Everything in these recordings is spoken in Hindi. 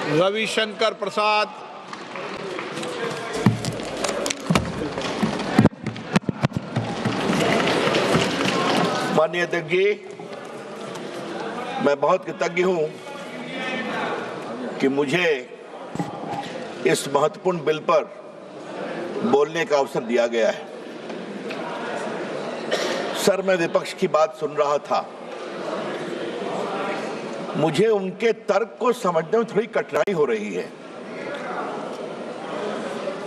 रविशंकर प्रसाद। माननीय अध्यक्ष जी, मैं बहुत कृतज्ञ हूं कि मुझे इस महत्वपूर्ण बिल पर बोलने का अवसर दिया गया है। सर, मैं विपक्ष की बात सुन रहा था। मुझे उनके तर्क को समझने में थोड़ी कठिनाई हो रही है।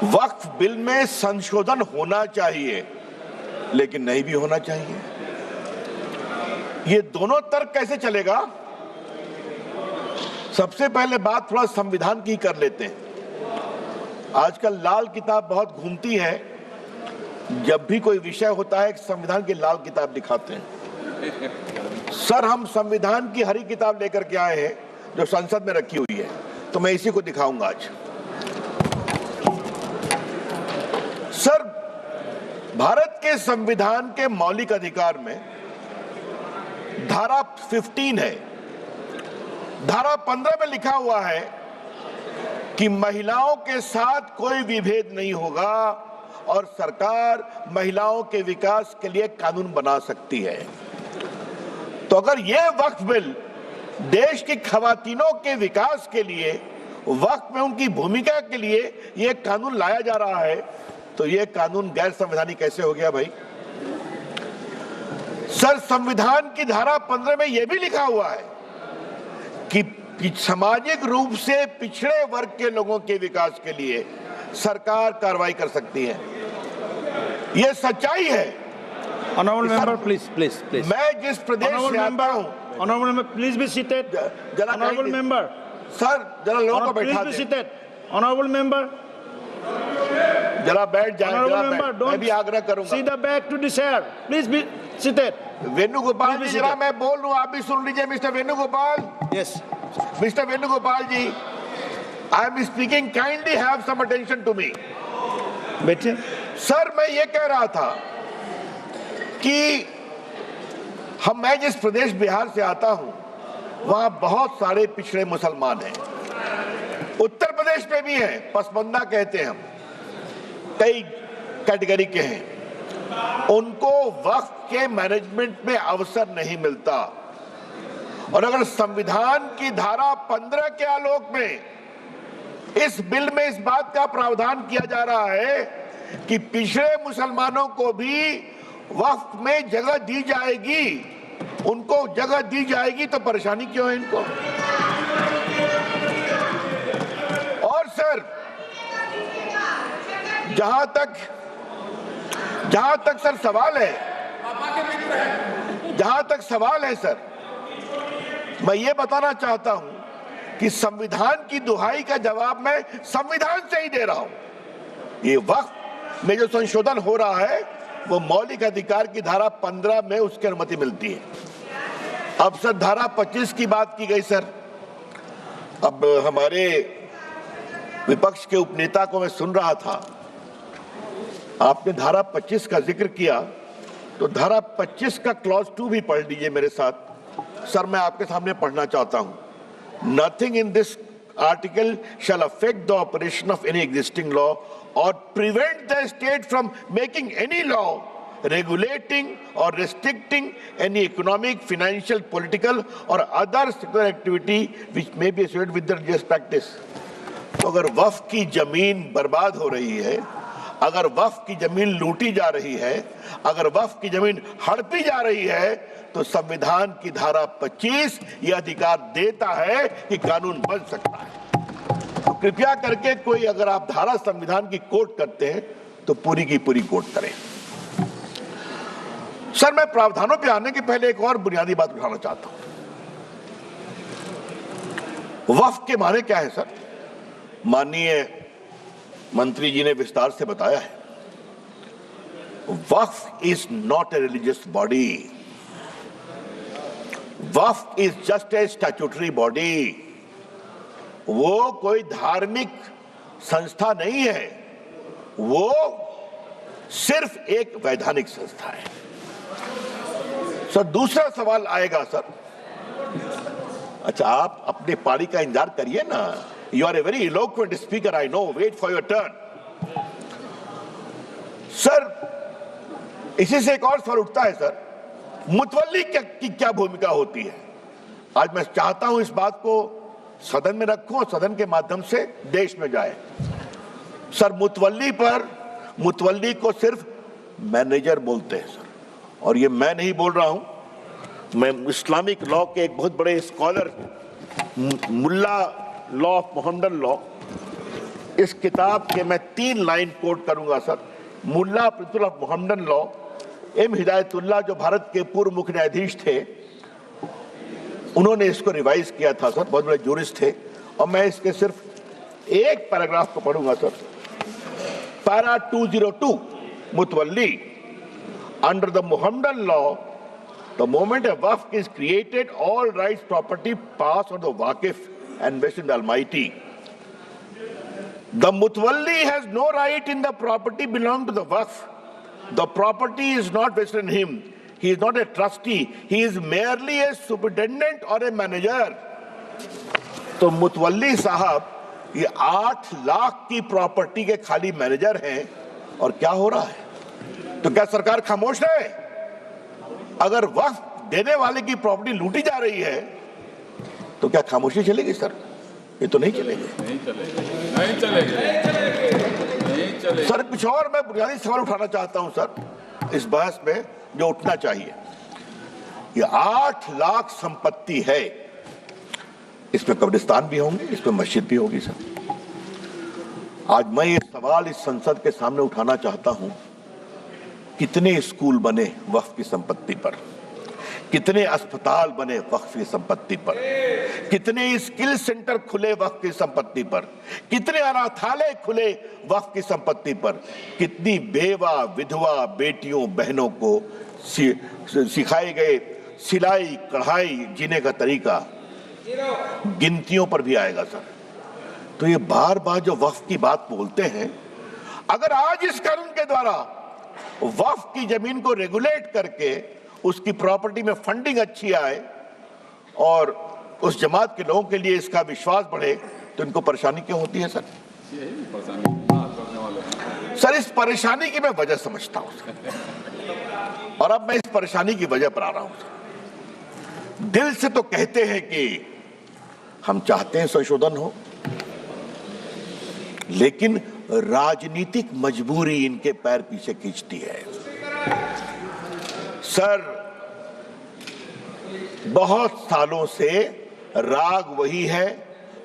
वक्फ बिल में संशोधन होना चाहिए, लेकिन नहीं भी होना चाहिए। ये दोनों तर्क कैसे चलेगा? सबसे पहले बात थोड़ा संविधान की कर लेते हैं। आजकल लाल किताब बहुत घूमती है। जब भी कोई विषय होता है, संविधान की लाल किताब दिखाते हैं। सर, हम संविधान की हरी किताब लेकर के आए हैं जो संसद में रखी हुई है, तो मैं इसी को दिखाऊंगा आज। सर, भारत के संविधान के मौलिक अधिकार में धारा 15 है। धारा 15 में लिखा हुआ है कि महिलाओं के साथ कोई विभेद नहीं होगा और सरकार महिलाओं के विकास के लिए कानून बना सकती है। तो अगर यह वक्फ बिल देश की खवातीनों के विकास के लिए, वक्फ में उनकी भूमिका के लिए यह कानून लाया जा रहा है, तो यह कानून गैर संवैधानिक कैसे हो गया भाई? सर, संविधान की धारा 15 में यह भी लिखा हुआ है कि सामाजिक रूप से पिछड़े वर्ग के लोगों के विकास के लिए सरकार कार्रवाई कर सकती है। यह सच्चाई है। Honorable member, please. मैं जिस प्रदेश से आता हूं, Honorable member, please be seated. Honorable member, sir, जरा लोगों को बैठा please be दें। seated. Honorable member, जरा बैठ जाए। Honorable member, मैं भी आग्रह करूंगा। see the back to the chair. Please be seated. Venugopal जी, जरा मैं बोल रहा हूं, आप भी सुन लीजिए। Mister Venugopal, Yes. Mister Venugopal ji, I am speaking, kindly have some attention to me. बैठिए। सर, मैं ये कह रहा था कि मैं जिस प्रदेश बिहार से आता हूं, वहां बहुत सारे पिछड़े मुसलमान हैं। उत्तर प्रदेश में भी हैं, पसमंदा कहते हैं हम, कई कैटेगरी के हैं। उनको वक्फ के मैनेजमेंट में अवसर नहीं मिलता। और अगर संविधान की धारा 15 के आलोक में इस बिल में इस बात का प्रावधान किया जा रहा है कि पिछड़े मुसलमानों को भी वक्फ में जगह दी जाएगी, उनको जगह दी जाएगी, तो परेशानी क्यों है इनको? और सर, जहां तक सर सवाल है सर, मैं ये बताना चाहता हूं कि संविधान की दुहाई का जवाब मैं संविधान से ही दे रहा हूं। ये वक्फ में जो संशोधन हो रहा है, वो मौलिक अधिकार की धारा 15 में उसकी अनुमति मिलती है। अब सर, धारा 25 की बात की गई। सर, अब हमारे विपक्ष के उपनेता को मैं सुन रहा था, आपने धारा 25 का जिक्र किया, तो धारा 25 का क्लॉज 2 भी पढ़ लीजिए मेरे साथ। सर, मैं आपके सामने पढ़ना चाहता हूं। Nothing in this article shall affect the operation of any existing law or prevent the state from making any law regulating or restricting any economic, financial, political or other secular activity which may be associated with the religious practice। तो अगर वक्फ की जमीन बर्बाद हो रही है, अगर वक्फ की जमीन लूटी जा रही है, अगर वक्फ की जमीन हड़पी जा रही है, तो संविधान की धारा 25 यह अधिकार देता है कि कानून बन सकता है। तो कृपया करके कोई, अगर आप धारा संविधान की कोट करते हैं, तो पूरी की पूरी कोट करें। सर, मैं प्रावधानों पे आने के पहले एक और बुनियादी बात उठाना चाहता हूं। वक्फ के माने क्या है सर? माननीय मंत्री जी ने विस्तार से बताया है। Waqf is not a religious body. Waqf is just a statutory body. वो कोई धार्मिक संस्था नहीं है, वो सिर्फ एक वैधानिक संस्था है। सर, दूसरा सवाल आएगा सर। अच्छा, आप अपने पारी का इंतजार करिए ना। You are a very eloquent speaker, I know. Wait for your turn. Sir, इसी से एक और सवाल उठता है सर, मुतवल्ली की क्या भूमिका होती है? आज मैं चाहता हूं इस बात को सदन में रखूं और सदन के माध्यम से देश में जाए। सर, मुतवल्ली को सिर्फ मैनेजर बोलते हैं सर, और ये मैं नहीं बोल रहा हूं, मैं इस्लामिक लॉ के एक बहुत बड़े scholar Mulla law of Mohammedan law, इस किताब के मैं 3 लाइन कोट करूंगा sir. Mulla principle of Mohammedan law, M Hidayatullah जो भारत के पूर्व मुख्य न्यायाधीश थे, उन्होंने इसको रिवाइज किया था सर, बहुत बड़े जूरिस्ट थे, और मैं इसके सिर्फ एक पैराग्राफ को पढ़ूंगा sir. Para 202 mutawalli, under the Mohammedan law the moment a waqf is created, all rights property pass on the waqif and vested in the Almighty. The mutawalli has no right in the property belonging to the waqf. The property is not vested in him. He is not a trustee. He is merely a superintendent or a manager. तो मुतवल्ली साहब ये 8 लाख की प्रॉपर्टी के खाली मैनेजर हैं, और क्या हो रहा है? तो क्या सरकार खामोश है? अगर वक्फ देने वाले की प्रॉपर्टी लूटी जा रही है तो क्या खामोशी चलेगी सर? ये तो नहीं चलेगी। सर, कुछ और मैं बुनियादी सवाल उठाना चाहता हूं सर इस बहस में, जो उठना चाहिए। ये 8 लाख संपत्ति है, इसमें कब्रिस्तान भी होंगे, इसमें मस्जिद भी होगी सर। आज मैं ये सवाल इस संसद के सामने उठाना चाहता हूं, कितने स्कूल बने वक्फ की संपत्ति पर, कितने अस्पताल बने वक्फ की संपत्ति पर, कितने स्किल सेंटर खुले वक्फ की संपत्ति पर, कितने अनाथालय खुले वक्फ की संपत्ति पर, कितनी बेवा विधवा बेटियों बहनों को सिखाए गए सिलाई कढ़ाई जीने का तरीका, गिनतियों पर भी आएगा सर। तो ये बार बार जो वक्फ की बात बोलते हैं, अगर आज इस कानून के द्वारा वक्फ की जमीन को रेगुलेट करके उसकी प्रॉपर्टी में फंडिंग अच्छी आए और उस जमात के लोगों के लिए इसका विश्वास बढ़े, तो इनको परेशानी क्यों होती है सर? सर, इस परेशानी की मैं वजह समझता हूं और अब मैं इस परेशानी की वजह पर आ रहा हूं। दिल से तो कहते हैं कि हम चाहते हैं संशोधन हो, लेकिन राजनीतिक मजबूरी इनके पैर पीछे खींचती है। सर, बहुत सालों से राग वही है,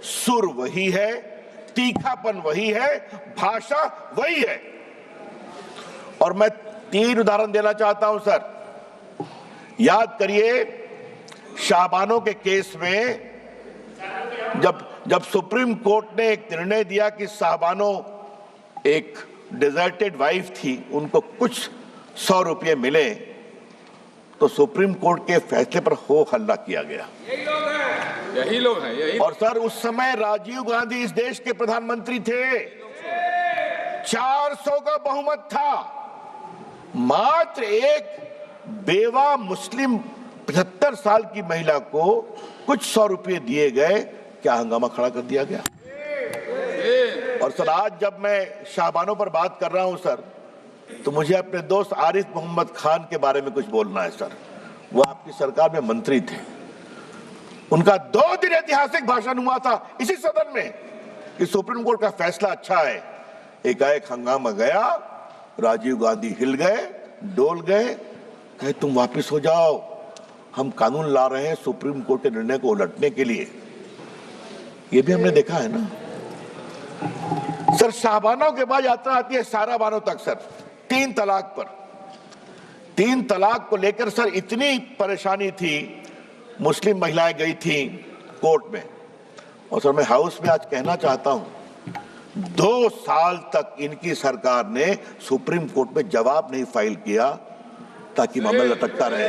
सुर वही है, तीखापन वही है, भाषा वही है। और मैं 3 उदाहरण देना चाहता हूं सर। याद करिए, शाहबानों के केस में जब सुप्रीम कोर्ट ने एक निर्णय दिया कि शाहबानों एक डिजर्टेड वाइफ थी, उनको कुछ 100 रुपये मिले, तो सुप्रीम कोर्ट के फैसले पर हो हल्ला किया गया। यही लोग हैं। और सर, उस समय राजीव गांधी इस देश के प्रधानमंत्री थे, 400 का बहुमत था, मात्र एक बेवा मुस्लिम 75 साल की महिला को कुछ 100 रुपये दिए गए, क्या हंगामा खड़ा कर दिया गया। और सर, आज जब मैं शाहबानों पर बात कर रहा हूं सर, तो मुझे अपने दोस्त आरिफ मोहम्मद खान के बारे में कुछ बोलना है सर। वो आपकी सरकार में मंत्री थे, उनका 2 दिन ऐतिहासिक भाषण हुआ था इसी सदन में कि सुप्रीम कोर्ट का फैसला अच्छा है। एकाएक हंगामा गया, राजीव गांधी हिल गए, डोल गए, कहे तुम वापिस हो जाओ, हम कानून ला रहे हैं सुप्रीम कोर्ट के निर्णय को उलटने के लिए। ये भी हमने देखा है ना सर। शाहबानों के बाद यात्रा आती है साराबानों तक सर, 3 तलाक पर। 3 तलाक को लेकर सर इतनी परेशानी थी, मुस्लिम महिलाएं गई थी कोर्ट में, और सर मैं हाउस में आज कहना चाहता हूं, 2 साल तक इनकी सरकार ने सुप्रीम कोर्ट में जवाब नहीं फाइल किया, ताकि मामला लटकता रहे।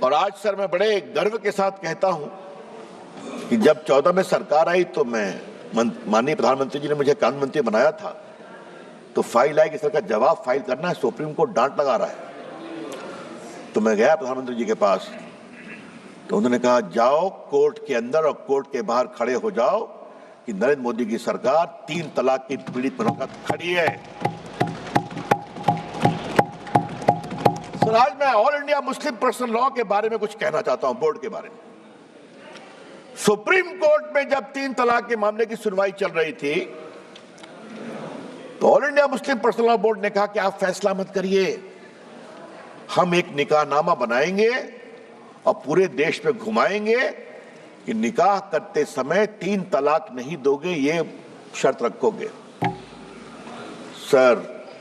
और आज सर मैं बड़े गर्व के साथ कहता हूं कि जब 14 में सरकार आई, तो मैं माननीय प्रधानमंत्री जी ने मुझे कानून मंत्री बनाया था, तो फाइल आई कि सर का जवाब फाइल करना है, सुप्रीम कोर्ट डांट लगा रहा है। तो मैं गया प्रधानमंत्री जी के पास, तो उन्होंने कहा जाओ कोर्ट के अंदर और कोर्ट के बाहर खड़े हो जाओ कि नरेंद्र मोदी की सरकार 3 तलाक की पीड़ित बनकर खड़ी है। सर, आज मैं all India Muslim personal law के बारे में कुछ कहना चाहता हूं, बोर्ड के बारे में। सुप्रीम कोर्ट में जब 3 तलाक के मामले की सुनवाई चल रही थी तो all India Muslim personal law board ने कहा कि आप फैसला मत करिए, हम एक निकाहनामा बनाएंगे और पूरे देश में घुमाएंगे कि निकाह करते समय 3 तलाक नहीं दोगे, ये शर्त रखोगे। सर,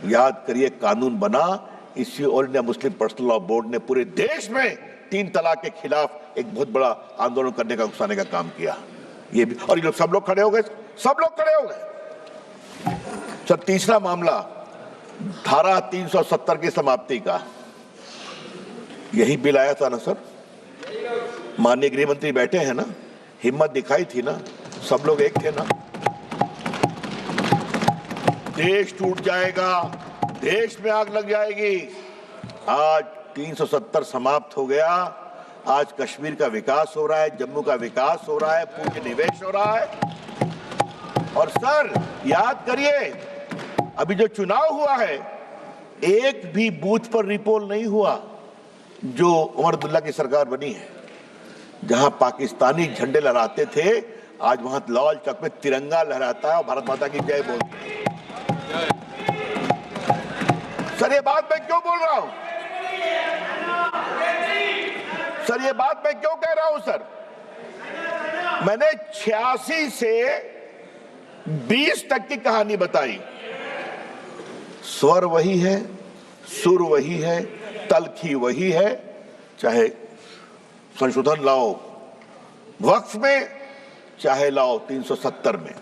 याद करिए, कानून बना, इसी all India Muslim personal law board ने पूरे देश में 3 तलाक के खिलाफ एक बहुत बड़ा आंदोलन करने का, उकसाने का काम किया। ये भी, और ये लोग सब लोग खड़े हो गए, सब लोग खड़े हो गए। सर, तीसरा मामला धारा 370 की समाप्ति का, यही बिल आया था ना सर, माननीय गृह मंत्री बैठे हैं ना, हिम्मत दिखाई थी ना, सब लोग एक थे ना। देश टूट जाएगा, देश में आग लग जाएगी। आज 370 समाप्त हो गया, आज कश्मीर का विकास हो रहा है, जम्मू का विकास हो रहा है, पूंजी निवेश हो रहा है। और सर, याद करिए, अभी जो चुनाव हुआ है, एक भी बूथ पर रिपोल नहीं हुआ। जो उमर अब्दुल्ला की सरकार बनी है, जहां पाकिस्तानी झंडे लहराते थे, आज वहां लाल चौक में तिरंगा लहराता है और भारत माता की जय बोलते हैं। सर, ये बात मैं क्यों बोल रहा हूं? सर, ये बात मैं क्यों कह रहा हूं? सर, मैंने 86 से 20 तक की कहानी बताई। स्वर वही है, सुर वही है, तलखी वही है, चाहे संशोधन लाओ वक्फ में, चाहे लाओ 370 में।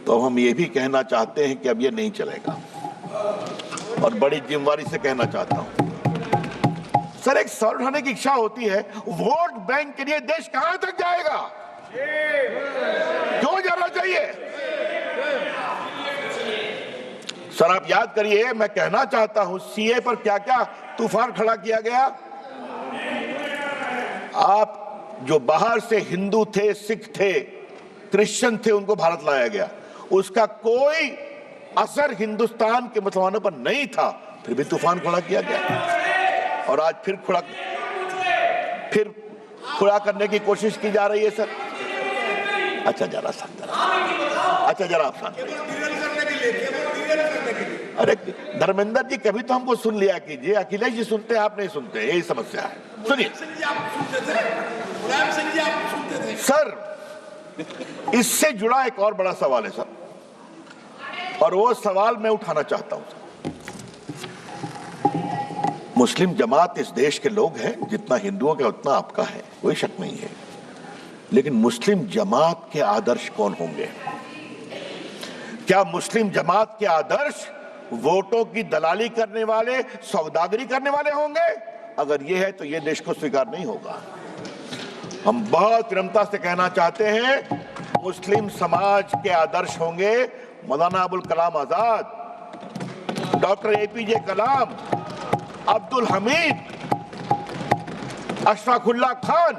तो हम ये भी कहना चाहते हैं कि अब ये नहीं चलेगा, और बड़ी जिम्मेदारी से कहना चाहता हूं। सर, एक सवाल उठाने की इच्छा होती है, वोट बैंक के लिए देश कहां तक जाएगा? क्यों जाना चाहिए? सर, आप याद करिए, मैं कहना चाहता हूं, सीए पर क्या क्या तूफान खड़ा किया गया। आप जो बाहर से हिंदू थे, सिख थे, क्रिश्चियन थे, उनको भारत लाया गया, उसका कोई असर हिंदुस्तान के मुसलमानों पर नहीं था, फिर भी तूफान खड़ा किया गया। और आज फिर खड़ा करने की कोशिश की जा रही है। सर, अच्छा जरा शांत, अच्छा जरा आप शांत। अरे धर्मेंद्र जी, कभी तो हमको सुन लिया कीजिए, अखिलेश जी सुनते हैं, आप नहीं सुनते, यही समस्या है। सुनिए सर, इससे जुड़ा एक और बड़ा सवाल है सर, और वो सवाल मैं उठाना चाहता हूं। मुस्लिम जमात इस देश के लोग हैं, जितना हिंदुओं का उतना आपका है, कोई शक नहीं है। लेकिन मुस्लिम जमात के आदर्श कौन होंगे? क्या मुस्लिम जमात के आदर्श वोटों की दलाली करने वाले, सौदागरी करने वाले होंगे? अगर ये है तो ये देश को स्वीकार नहीं होगा। हम बहुत विनम्रता से कहना चाहते हैं, मुस्लिम समाज के आदर्श होंगे मौलाना अबुल कलाम आजाद, डॉक्टर एपीजे कलाम, अब्दुल हमीद, अशफाकुल्ला खान,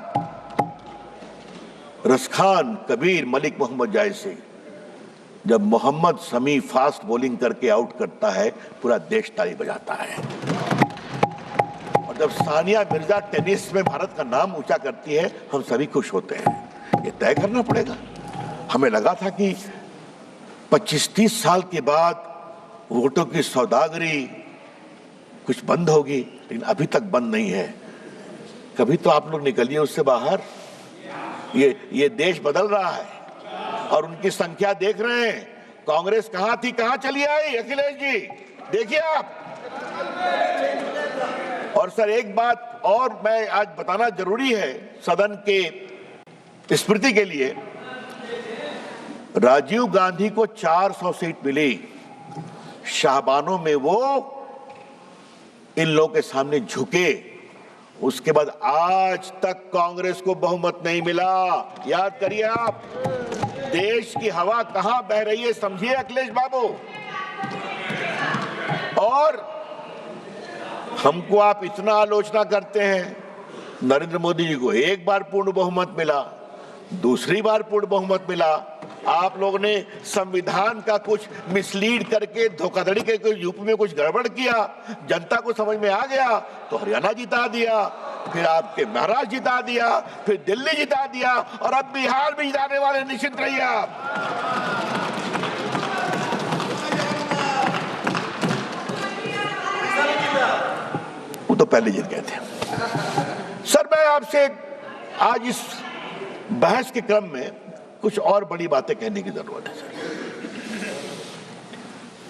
रसखान, कबीर, मलिक मोहम्मद जायसी। जब मोहम्मद शमी फास्ट बॉलिंग करके आउट करता है, पूरा देश ताली बजाता है। और जब सानिया मिर्जा टेनिस में भारत का नाम ऊंचा करती है, हम सभी खुश होते हैं। ये तय करना पड़ेगा। हमें लगा था कि 25-30 साल के बाद वोटों की सौदागरी कुछ बंद होगी, लेकिन अभी तक बंद नहीं है। कभी तो आप लोग निकलिए उससे बाहर। ये देश बदल रहा है और उनकी संख्या देख रहे हैं। कांग्रेस कहां थी, कहां चली आई? अखिलेश जी, देखिए आप। और सर, एक बात और मैं आज बताना जरूरी है सदन के स्मृति के लिए। राजीव गांधी को 400 सीट मिली, शाहबानों में वो इन लोगों के सामने झुके। उसके बाद आज तक कांग्रेस को बहुमत नहीं मिला। याद करिए आप, देश की हवा कहां बह रही है, समझिए अखिलेश बाबू। और हमको आप इतना आलोचना करते हैं, नरेंद्र मोदी जी को एक बार पूर्ण बहुमत मिला, दूसरी बार पूर्ण बहुमत मिला। आप लोगों ने संविधान का कुछ मिसलीड करके धोखाधड़ी करके यूपी में कुछ गड़बड़ किया, जनता को समझ में आ गया तो हरियाणा जिता दिया, फिर आपके महाराष्ट्र जिता दिया, फिर दिल्ली जिता दिया और अब बिहार भी जिताने वाले। निश्चित रहिए आप। वो तो पहले जीत गए थे। सर मैं आपसे आज इस बहस के क्रम में कुछ और बड़ी बातें कहने की जरूरत है सर।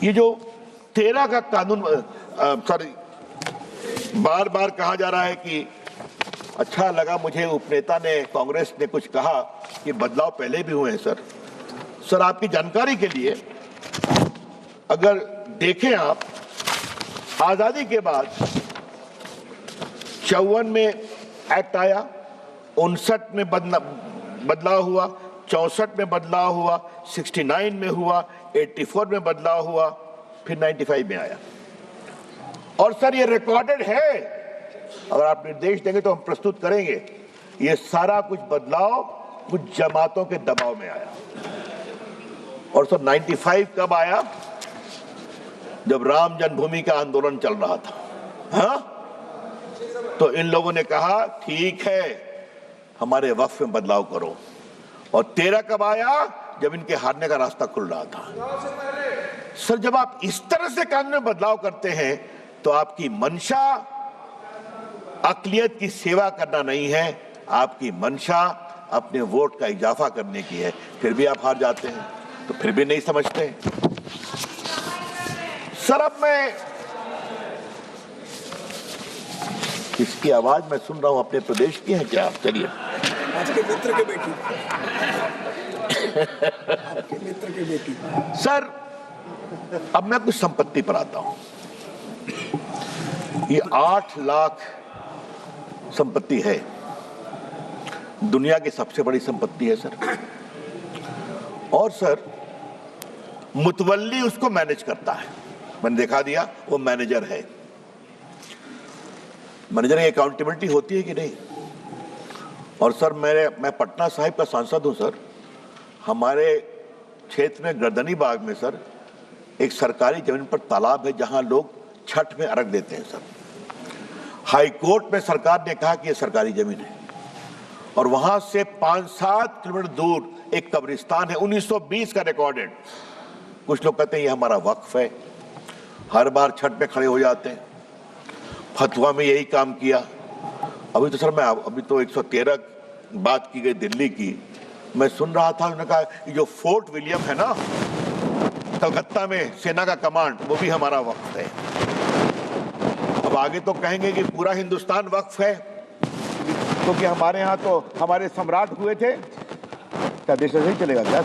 ये जो 13 का कानून सॉरी बार बार कहा जा रहा है कि अच्छा लगा मुझे उपनेता ने कांग्रेस ने कुछ कहा कि बदलाव पहले भी हुए हैं सर। सर आपकी जानकारी के लिए अगर देखें आप, आजादी के बाद 54 में एक्ट आया, 59 में बदलाव हुआ, 64 में बदलाव हुआ, 69 में हुआ, 84 में बदलाव हुआ, फिर 95 में आया। और सर ये रिकॉर्डेड है, अगर आप निर्देश देंगे तो हम प्रस्तुत करेंगे। ये सारा कुछ बदलाव कुछ जमातों के दबाव में आया। और सर 95 कब आया? जब राम जन्मभूमि का आंदोलन चल रहा था। हाँ, तो इन लोगों ने कहा ठीक है हमारे वक्फ में बदलाव करो। और 13 कब आया? जब इनके हारने का रास्ता खुल रहा था। सर जब आप इस तरह से कानून में बदलाव करते हैं तो आपकी मंशा अक़लियत की सेवा करना नहीं है, आपकी मंशा अपने वोट का इजाफा करने की है। फिर भी आप हार जाते हैं, तो फिर भी नहीं समझते। सर अब मैं इसकी आवाज मैं सुन रहा हूं, अपने प्रदेश की है क्या आप? चलिए, आपके मित्र के बेटी आपके मित्र के बेटी। सर अब मैं कुछ संपत्ति पर आता हूं। ये 8 लाख संपत्ति है, दुनिया की सबसे बड़ी संपत्ति है सर। और सर मुतवल्ली उसको मैनेज करता है, मैंने दिखा दिया, वो मैनेजर है। मैनेजर की अकाउंटेबिलिटी होती है कि नहीं? और सर मैं पटना साहिब का सांसद हूं सर। हमारे क्षेत्र में गर्दनी बाग में सर एक सरकारी जमीन पर तालाब है जहां लोग छठ में अर्घ देते हैं सर। हाई कोर्ट में सरकार ने कहा कि यह सरकारी जमीन है और वहां से 5-7 किलोमीटर दूर एक कब्रिस्तान है, 1920 का रिकॉर्डेड। कुछ लोग कहते हैं ये हमारा वक्फ है, हर बार छठ में खड़े हो जाते हैं। फतवा में यही काम किया। अभी तो सर मैं अभी तो 113 बात की गई दिल्ली की, मैं सुन रहा था, उन्होंने कहा जो फोर्ट विलियम है ना कलकत्ता में सेना का कमांड, वो भी हमारा वक्फ है। अब आगे तो कहेंगे कि पूरा हिंदुस्तान वक्फ है, क्योंकि हमारे यहाँ तो हमारे सम्राट हुए थे। क्या देश ऐसे ही चलेगा क्या?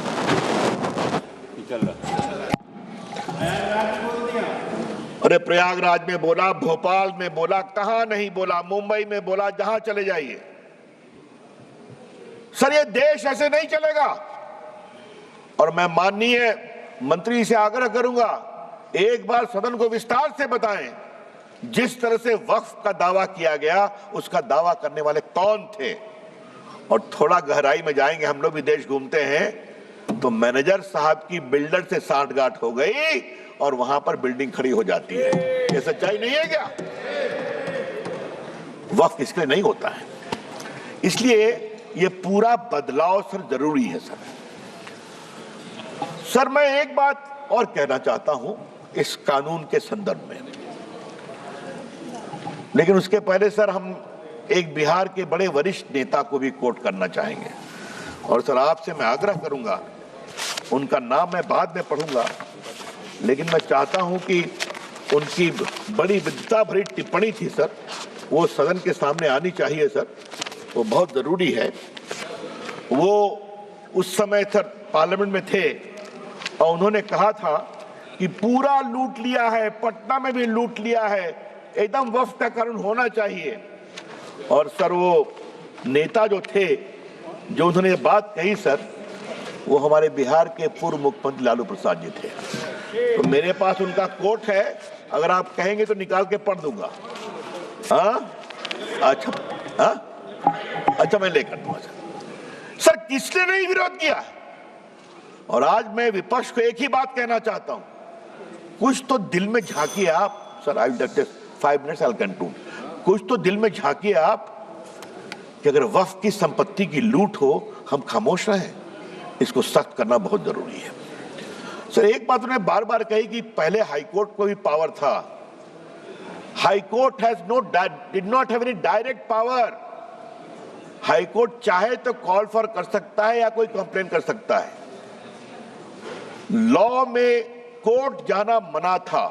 चल रहा। अरे प्रयागराज में बोला, भोपाल में बोला, कहां नहीं बोला, मुंबई में बोला, जहां चले जाइए। सर ये देश ऐसे नहीं चलेगा। और मैं माननीय मंत्री से आग्रह करूंगा, एक बार सदन को विस्तार से बताएं जिस तरह से वक्फ का दावा किया गया, उसका दावा करने वाले कौन थे। और थोड़ा गहराई में जाएंगे, हम लोग भी देश घूमते हैं, तो मैनेजर साहब की बिल्डर से सांठगांठ हो गई और वहां पर बिल्डिंग खड़ी हो जाती है। ये सच्चाई नहीं है क्या? वक्फ इसके लिए नहीं होता है। इसलिए ये पूरा बदलाव सर जरूरी है सर। सर मैं एक बात और कहना चाहता हूं इस कानून के संदर्भ में, लेकिन उसके पहले सर हम एक बिहार के बड़े वरिष्ठ नेता को भी कोट करना चाहेंगे। और सर आपसे मैं आग्रह करूंगा, उनका नाम मैं बाद में पढ़ूंगा, लेकिन मैं चाहता हूं कि उनकी बड़ी विद्वता भरी टिप्पणी थी सर, वो सदन के सामने आनी चाहिए सर, वो बहुत जरूरी है। वो उस समय सर पार्लियामेंट में थे और उन्होंने कहा था कि पूरा लूट लिया है, पटना में भी लूट लिया है, एकदम वक्फ का कानून होना चाहिए। और सर वो नेता जो थे, जो उन्होंने बात कही सर, वो हमारे बिहार के पूर्व मुख्यमंत्री लालू प्रसाद जी थे। तो मेरे पास उनका कोट है, अगर आप कहेंगे तो निकाल के पढ़ दूंगा। हाँ अच्छा, हाँ अच्छा मैं लेकर दूंगा सर किसने नहीं विरोध किया? और आज मैं विपक्ष को एक ही बात कहना चाहता हूं, कुछ तो दिल में झांकिए आप। Sir I will take 5 minutes I will conclude. कुछ तो दिल में झांकिए आप कि अगर वक्फ की संपत्ति की लूट हो हम खामोश रहें, इसको सख्त करना बहुत जरूरी है। सर एक बात उन्होंने बार बार कही कि पहले हाईकोर्ट को भी पावर था। High court did not have any direct power. High court चाहे तो कॉल फॉर कर सकता है या कोई कंप्लेन कर सकता है। लॉ में कोर्ट जाना मना था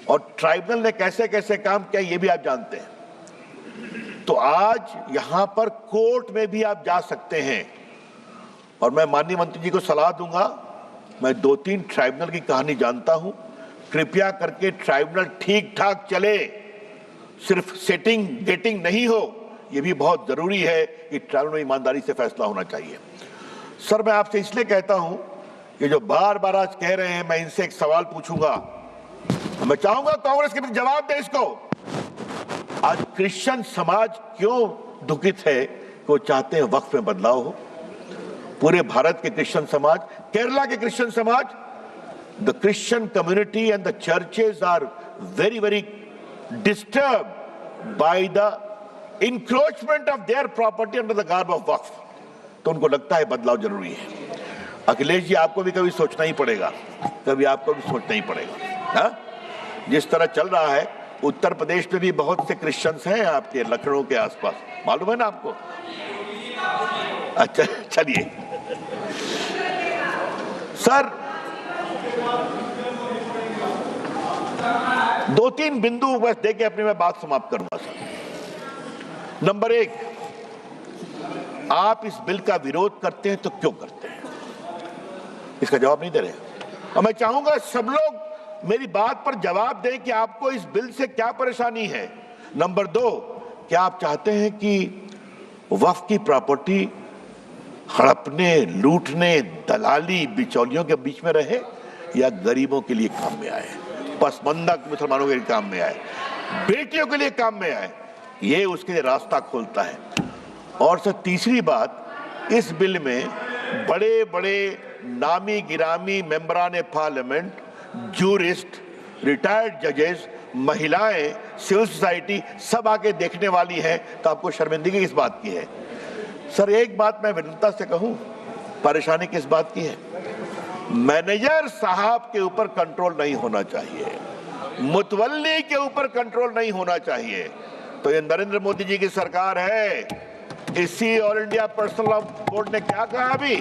और ट्राइब्यूनल ने कैसे कैसे काम किया ये भी आप जानते हैं। तो आज यहां पर कोर्ट में भी आप जा सकते हैं और मैं माननीय मंत्री जी को सलाह दूंगा। मैं 2-3 ट्राइब्यूनल की कहानी जानता हूं, कृपया करके ट्राइब्यूनल ठीक ठाक चले, सिर्फ सेटिंग गेटिंग नहीं हो। यह भी बहुत जरूरी है कि ट्राइब्यूनल में ईमानदारी से फैसला होना चाहिए। सर मैं आपसे इसलिए कहता हूं कि जो बार बार आज कह रहे हैं, मैं इनसे एक सवाल पूछूंगा, मैं चाहूंगा कांग्रेस के जवाब दे इसको। आज क्रिश्चियन समाज क्यों दुखित है कि वो चाहते हैं वक्फ में बदलाव हो? पूरे भारत के क्रिश्चियन समाज, केरला के क्रिश्चियन समाज, the Christian community and the churches are very very disturb by the encroachment of their property under the garb of Waqf. तो उनको लगता है बदलाव जरूरी है। अखिलेश जी आपको भी कभी सोचना ही पड़ेगा, कभी आपको भी सोचना ही पड़ेगा। हा? जिस तरह चल रहा है उत्तर प्रदेश में भी बहुत से क्रिश्चियंस हैं आपके लखनऊ के आसपास, मालूम है ना आपको? अच्छा चलिए सर 2-3 बिंदु बस देके अपनी मैं बात समाप्त करूंगा। सर नंबर 1, आप इस बिल का विरोध करते हैं तो क्यों करते हैं? इसका जवाब नहीं दे रहे और मैं चाहूंगा सब लोग मेरी बात पर जवाब दें कि आपको इस बिल से क्या परेशानी है। नंबर 2, क्या आप चाहते हैं कि वक्फ की प्रॉपर्टी हड़पने, लूटने, दलाली, बिचौलियों के बीच में रहे या गरीबों के लिए काम में आए, पसमंदा मुसलमानों के लिए काम में आए, बेटियों के लिए काम में आए? ये उसके लिए रास्ता खोलता है। और सर तीसरी बात, इस बिल में बड़े बड़े नामी गिरामी मेंबरान पार्लियामेंट, जूरिस्ट, रिटायर्ड जजेस, महिलाएं, सिविल सोसाइटी सब आके देखने वाली है। तो आपको शर्मिंदगी किस बात की है? सर एक बात मैं विनम्रता से कहूं, परेशानी किस बात की है? मैनेजर साहब के ऊपर कंट्रोल नहीं होना चाहिए, मुतवल्ली के ऊपर कंट्रोल नहीं होना चाहिए। तो ये नरेंद्र मोदी जी की सरकार है। इसी all India personal law board ने क्या कहा अभी,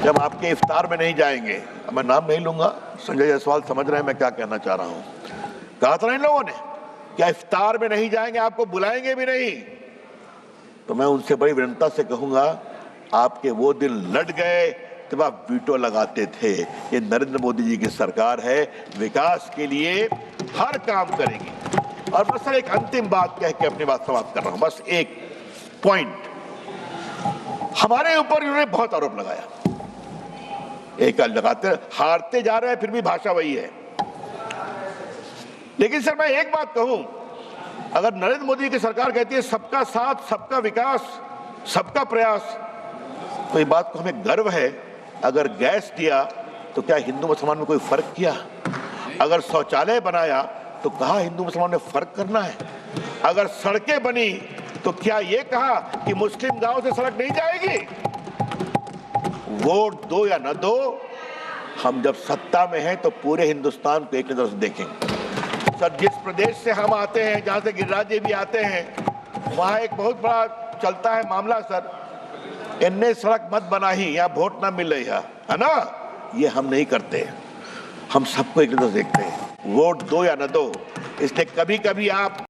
जब आपके इफ्तार में नहीं जाएंगे, मैं नाम नहीं लूंगा, संजय जायसवाल समझ रहे हैं मैं क्या कहना चाह रहा हूं, कहा था इन लोगों ने क्या इफ्तार में नहीं जाएंगे, आपको बुलाएंगे भी नहीं। तो मैं उनसे बड़ी विनम्रता से कहूंगा, आपके वो दिन लट गए तब आप वीटो लगाते थे। ये नरेंद्र मोदी जी की सरकार है, विकास के लिए हर काम करेगी। और बस सर एक अंतिम बात कह के अपनी बात समाप्त कर रहा हूं, बस एक पॉइंट। हमारे ऊपर इन्होंने बहुत आरोप लगाया, एक लगाते हारते जा रहे हैं, फिर भी भाषा वही है। लेकिन सर मैं एक बात कहूं, अगर नरेंद्र मोदी की सरकार कहती है सबका साथ, सबका विकास, सबका प्रयास, तो ये बात को हमें गर्व है। अगर गैस दिया तो क्या हिंदू मुसलमान में कोई फर्क किया? अगर शौचालय बनाया तो कहा हिंदू मुसलमान ने फर्क करना है? अगर सड़कें बनी तो क्या ये कहा कि मुस्लिम गांव से सड़क नहीं जाएगी? वोट दो या न दो, हम जब सत्ता में हैं तो पूरे हिंदुस्तान को एक नजर से देखेंगे। सर जिस प्रदेश से हम आते हैं, जहां से गिरिराज जी भी आते हैं, वहां एक बहुत बड़ा चलता है मामला सर, इनने सड़क मत बनाई, यहाँ वोट ना मिल रही है ना? ये हम नहीं करते, हम सबको एक नजर देखते हैं, वोट दो या न दो। इसलिए कभी कभी आप